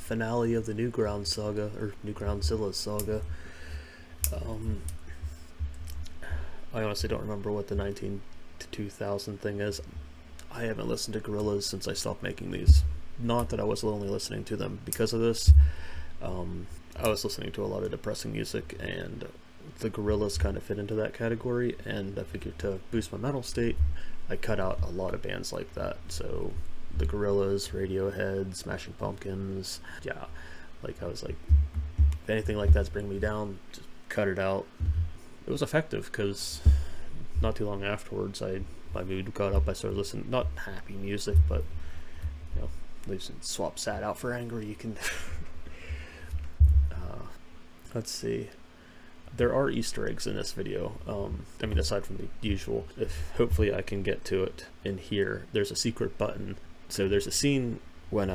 finale of the Newgrounds saga, or Newgroundsillaz saga. I honestly don't remember what the 19 to 2000 thing is. I haven't listened to Gorillaz since I stopped making these. Not that I was only listening to them because of this. I was listening to a lot of depressing music, and the Gorillaz kind of fit into that category, and I figured to boost my mental state, I cut out a lot of bands like that. So the Gorillaz, Radiohead, Smashing Pumpkins, yeah, like I was like, if anything like that's bringing me down, just cut it out. It was effective because not too long afterwards, my mood got up. I started listening, not happy music, but you know, at least swap sad out for angry. You can. Let's see. There are Easter eggs in this video. I mean, aside from the usual. Hopefully I can get to it in here. There's a secret button. So there's a scene when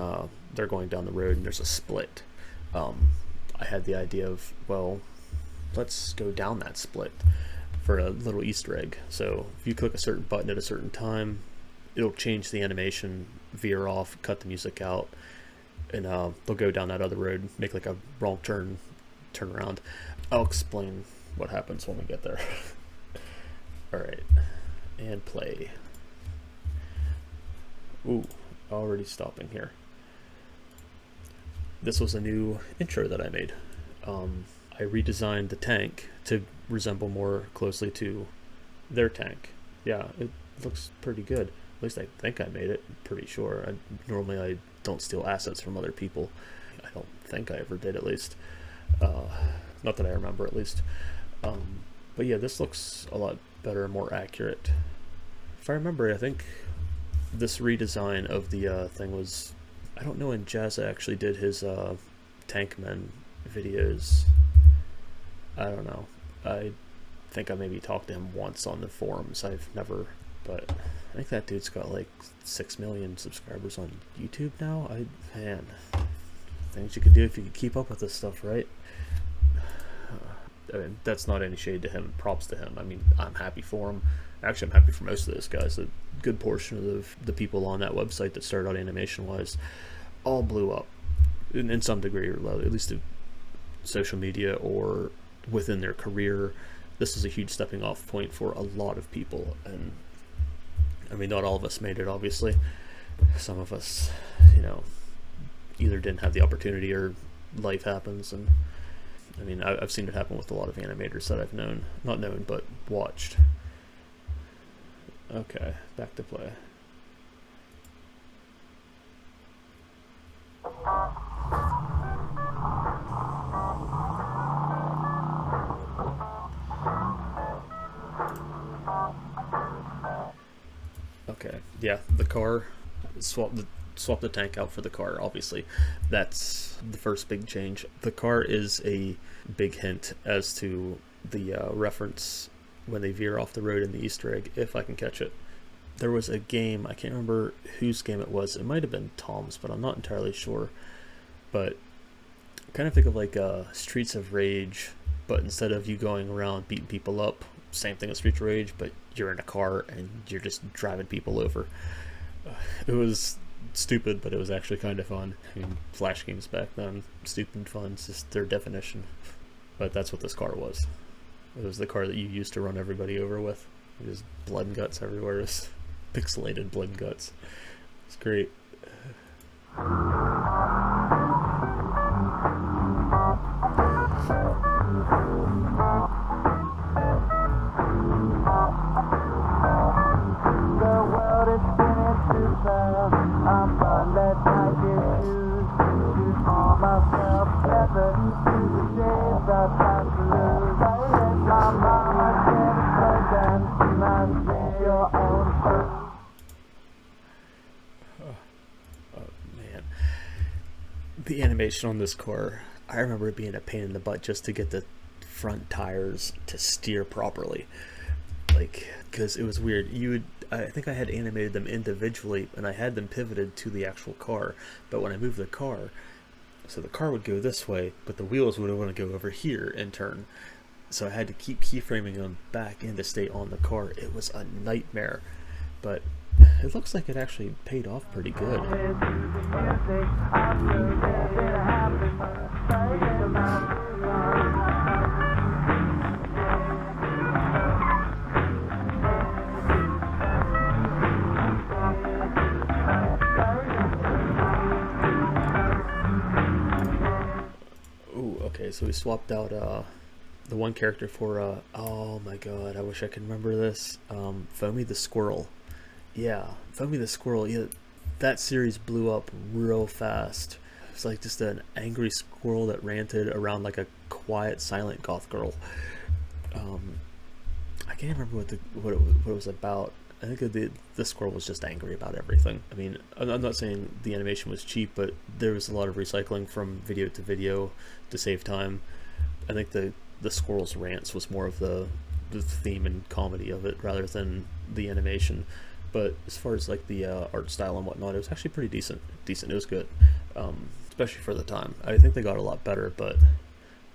they're going down the road and there's a split. I had the idea of, well, let's go down that split for a little Easter egg. So if you click a certain button at a certain time, it'll change the animation, veer off, cut the music out, and they'll go down that other road, make like a wrong turn around. I'll explain what happens when we get there. Alright, and play. Ooh, already stopping here. This was a new intro that I made. I redesigned the tank to resemble more closely to their tank. Yeah, it looks pretty good. At least I think I made it. I'm pretty sure. Normally I don't steal assets from other people. I don't think I ever did, at least. Not that I remember, at least. But yeah, this looks a lot better, more accurate. If I remember, I think this redesign of the thing was... I don't know when Jazza actually did his Tankmen videos. I don't know. I think I maybe talked to him once on the forums. I've never... But I think that dude's got like 6 million subscribers on YouTube now. Man, things you could do if you could keep up with this stuff, right? I mean, that's not any shade to him. Props to him. I mean, I'm happy for him. Actually, I'm happy for most of those guys. A good portion of the people on that website that started out animation-wise all blew up in some degree, or at least to social media or within their career. This is a huge stepping off point for a lot of people, and I mean, not all of us made it, obviously. Some of us, you know, either didn't have the opportunity or life happens, and I mean, I've seen it happen with a lot of animators that I've not known, but watched. Okay, back to play. Okay, yeah, the car, swap the tank out for the car, obviously. That's the first big change. The car is a big hint as to the reference when they veer off the road in the Easter egg, if I can catch it. There was a game, I can't remember whose game it was. It might have been Tom's, but I'm not entirely sure. But I kind of think of like Streets of Rage, but instead of you going around beating people up, same thing as Streets of Rage, but you're in a car and you're just driving people over. It was stupid, but it was actually kind of fun. I mean, Flash games back then, stupid and fun, it's just their definition. But that's what this car was. It was the car that you used to run everybody over with. It was blood and guts everywhere. It was pixelated blood and guts. It's great. The animation on this car, I remember it being a pain in the butt just to get the front tires to steer properly. Like, because it was weird. I think I had animated them individually and I had them pivoted to the actual car, but when I moved the car, so the car would go this way, but the wheels would want to go over here and turn. So I had to keep keyframing them back in to stay on the car. It was a nightmare, but it looks like it actually paid off pretty good. Ooh, okay, so we swapped out the one character for oh my god, I wish I could remember this. Foamy the Squirrel. Yeah, Foamy the Squirrel. Yeah, that series blew up real fast. It's like just an angry squirrel that ranted around like a quiet, silent goth girl. I can't remember what it was about. I think the squirrel was just angry about everything. I mean, I'm not saying the animation was cheap, but there was a lot of recycling from video to video to save time. I think the squirrel's rants was more of the theme and comedy of it rather than the animation. But as far as like the art style and whatnot, it was actually pretty decent. It was good, especially for the time. I think they got a lot better, but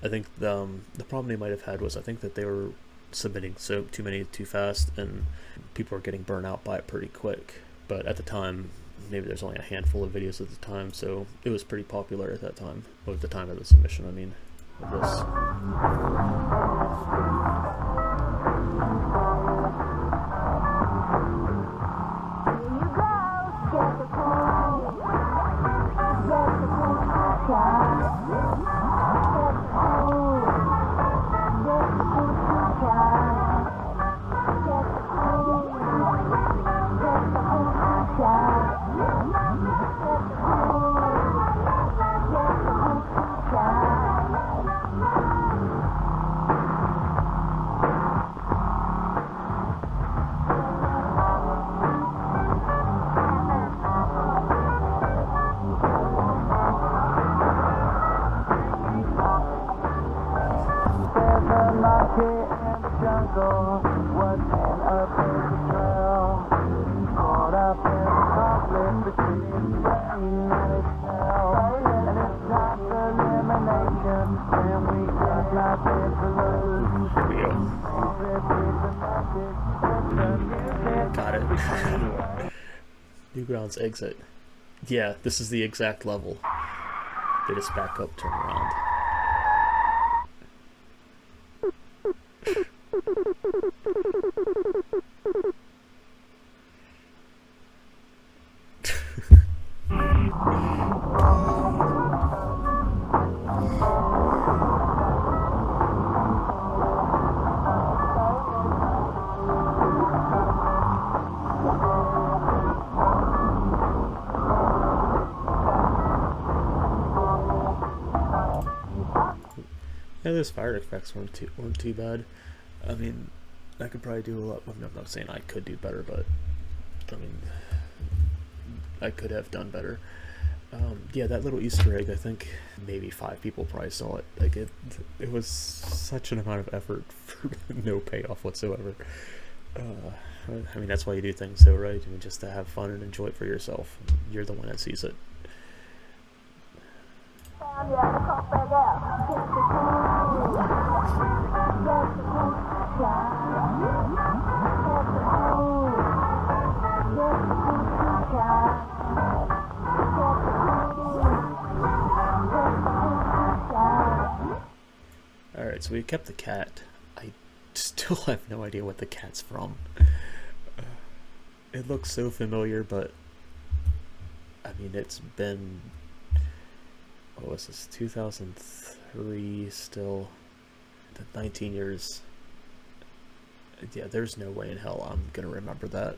I think the problem they might have had was I think that they were submitting too many too fast, and people were getting burnt out by it pretty quick. But at the time, maybe there's only a handful of videos at the time, so it was pretty popular at that time. Or at the time of the submission, I mean, of this. Got it. Newgrounds exit. Yeah, this is the exact level. They just back up, turn around. Yeah, those fire effects weren't too bad. I mean, I could probably do a lot. I'm not saying I could do better, but I mean, I could have done better. Yeah, that little Easter egg, I think maybe 5 people probably saw it. Like it was such an amount of effort for no payoff whatsoever. I mean, that's why you do things, though, right? I mean, just to have fun and enjoy it for yourself. You're the one that sees it. Alright, so we kept the cat. I still have no idea what the cat's from. It looks so familiar, but I mean, it's been, what was this, 2003 still, 19 years. Yeah, there's no way in hell I'm gonna remember that.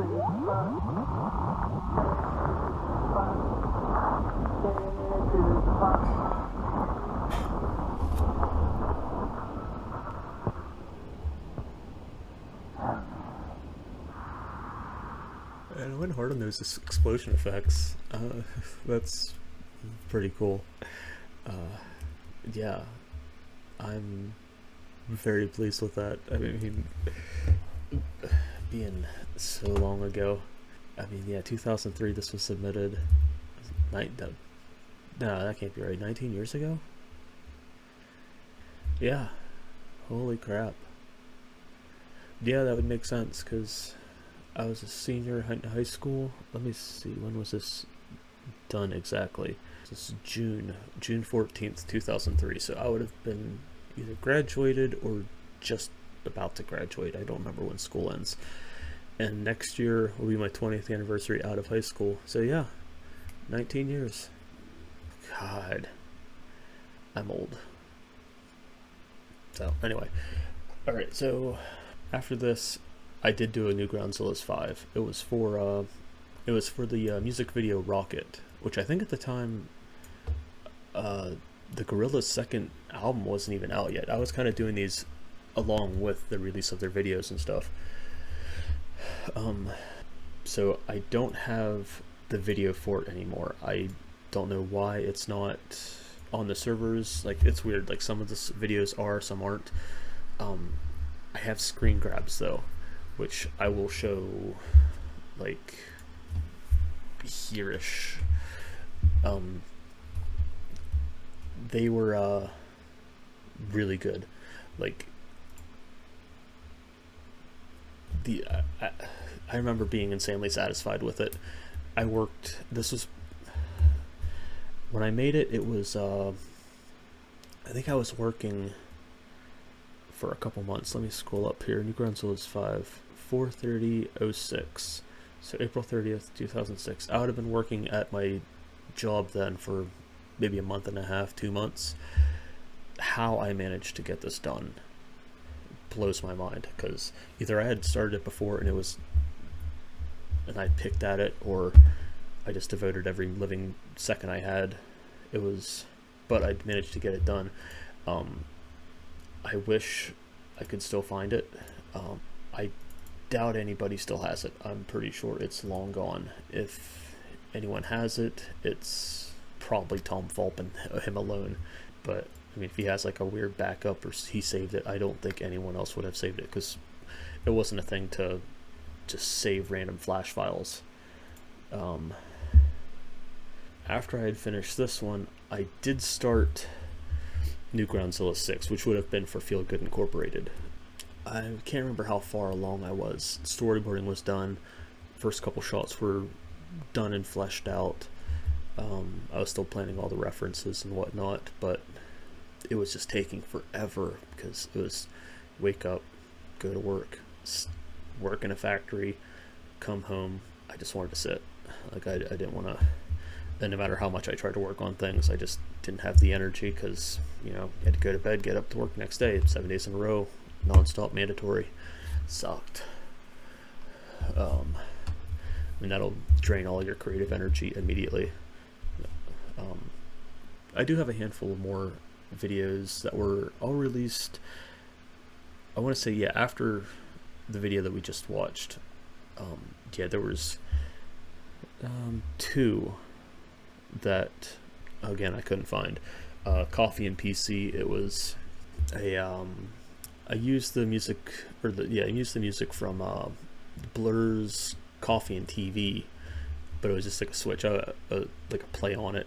And I went hard on those explosion effects. That's pretty cool. Yeah, I'm very pleased with that. I mean, being so long ago. I mean, yeah, 2003 this was submitted. No, that can't be right. 19 years ago? Yeah. Holy crap. Yeah, that would make sense, because I was a senior in high school. Let me see, when was this done exactly? This is June 14th, 2003. So I would have been either graduated or just about to graduate. I don't remember when school ends. And next year will be my 20th anniversary out of high school. So yeah, 19 years. God, I'm old. So anyway, all right. So after this, I did do a Newgroundsillaz 5. It was for the music video Rocket, which I think at the time, the Gorillaz' second album wasn't even out yet. I was kind of doing these along with the release of their videos and stuff. So I don't have the video for it anymore. I don't know why it's not on the servers. Like, it's weird. Like, some of the videos are, some aren't. I have screen grabs though, which I will show, like, here-ish. They were really good. Like, I remember being insanely satisfied with it. This was when I made it. It was I think I was working for a couple months. Let me scroll up here. Newgroundsillaz 5, 4/30/06. So April 30th, 2006. I would have been working at my job then for maybe a month and a half, 2 months. How I managed to get this done blows my mind, because either I had started it before and I picked at it, or I just devoted every living second I had. But I managed to get it done. I wish I could still find it. I doubt anybody still has it. I'm pretty sure it's long gone. If anyone has it, it's probably Tom Fulp and him alone. But I mean, if he has like a weird backup or he saved it, I don't think anyone else would have saved it, because it wasn't a thing to just save random flash files. After I had finished this one, I did start Newgroundsillaz 6, which would have been for Feel Good Incorporated. I can't remember how far along I was. Storyboarding was done. First couple shots were done and fleshed out. I was still planning all the references and whatnot, but it was just taking forever, because it was wake up, go to work, work in a factory, come home. I just wanted to sit. Like, I didn't want to. And no matter how much I tried to work on things, I just didn't have the energy, because, you know, you had to go to bed, get up to work next day, 7 days in a row, non-stop, mandatory. Sucked. I mean, that'll drain all your creative energy immediately. I do have a handful of more videos that were all released, I want to say, yeah, after the video that we just watched. Yeah, there was 2 that, again, I couldn't find. Coffee and PC, it was I used the music, I used the music from Blur's Coffee and TV, but it was just like a switch, like a play on it.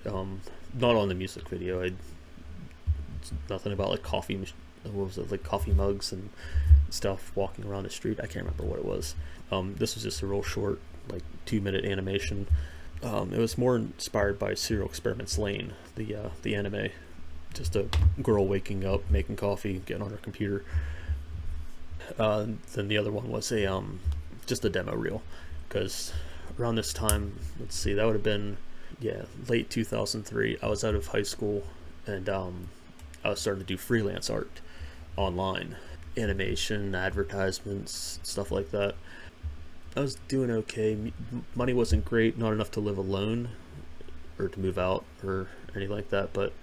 Not on the music video. It's nothing about like coffee, what was it, like coffee mugs and stuff walking around the street. I can't remember what it was. This was just a real short, like 2-minute animation. It was more inspired by Serial Experiments Lane, the anime. Just a girl waking up, making coffee, getting on her computer. Then the other one was just a demo reel, because around this time, let's see, that would have been, yeah, late 2003. I was out of high school, and I was starting to do freelance art online, animation, advertisements, stuff like that. I was doing okay. Money wasn't great, not enough to live alone or to move out or anything like that, but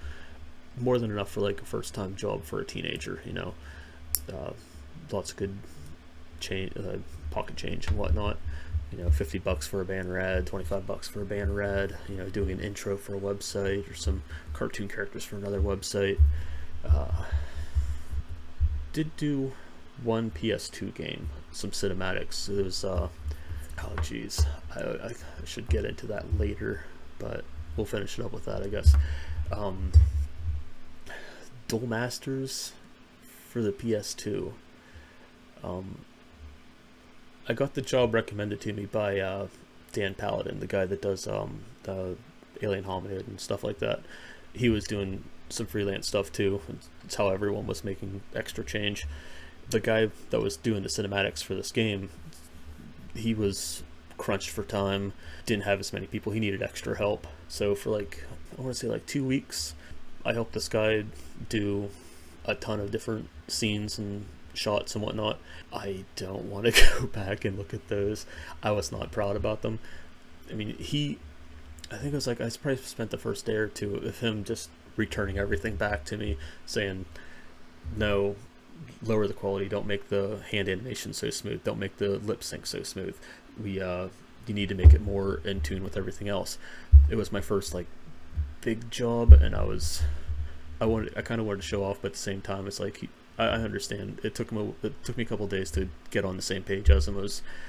more than enough for like a first-time job for a teenager. Lots of good pocket change and whatnot. $50 for a band rad, $25 for a band rad. Doing an intro for a website or some cartoon characters for another website. Did do one PS2 game, some cinematics. It was I should get into that later, but we'll finish it up with that, I guess. Duel Masters for the PS2. I got the job recommended to me by Dan Paladin, the guy that does the Alien Hominid and stuff like that. He was doing some freelance stuff too. It's how everyone was making extra change. The guy that was doing the cinematics for this game, he was crunched for time, didn't have as many people, he needed extra help. So for I want to say 2 weeks, I helped this guy do a ton of different scenes and shots and whatnot. I don't want to go back and look at those. I was not proud about them. I mean, I think it was I probably spent the first day or two of him just returning everything back to me, saying, no, lower the quality, don't make the hand animation so smooth, don't make the lip sync so smooth. You need to make it more in tune with everything else. It was my first big job, and I kind of wanted to show off, but at the same time it's I understand it took me a couple of days to get on the same page as him.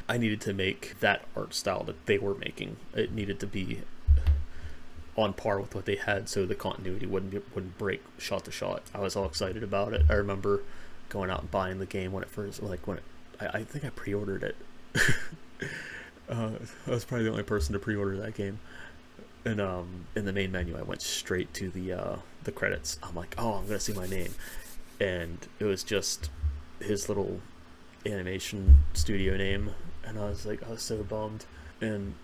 I needed to make that art style that they were making. It needed to be on par with what they had, so the continuity wouldn't break shot to shot. I was all excited about it. I remember going out and buying the game when it first, I think I pre-ordered it. I was probably the only person to pre-order that game. And in the main menu, I went straight to the credits. I'm like, oh, I'm gonna see my name, and it was just his little animation studio name, and I was so bummed. And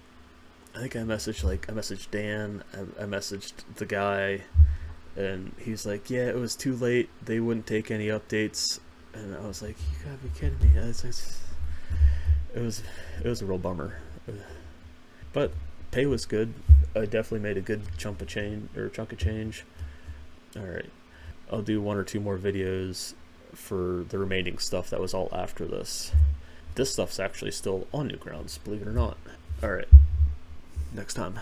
I think I messaged Dan, I messaged the guy, and he's like, yeah, it was too late, they wouldn't take any updates. And I was like, you gotta be kidding me. It was a real bummer. But pay was good. I definitely made a good chunk of change. Alright, I'll do 1 or 2 more videos for the remaining stuff that was all after this. This stuff's actually still on Newgrounds, believe it or not. Alright, next time.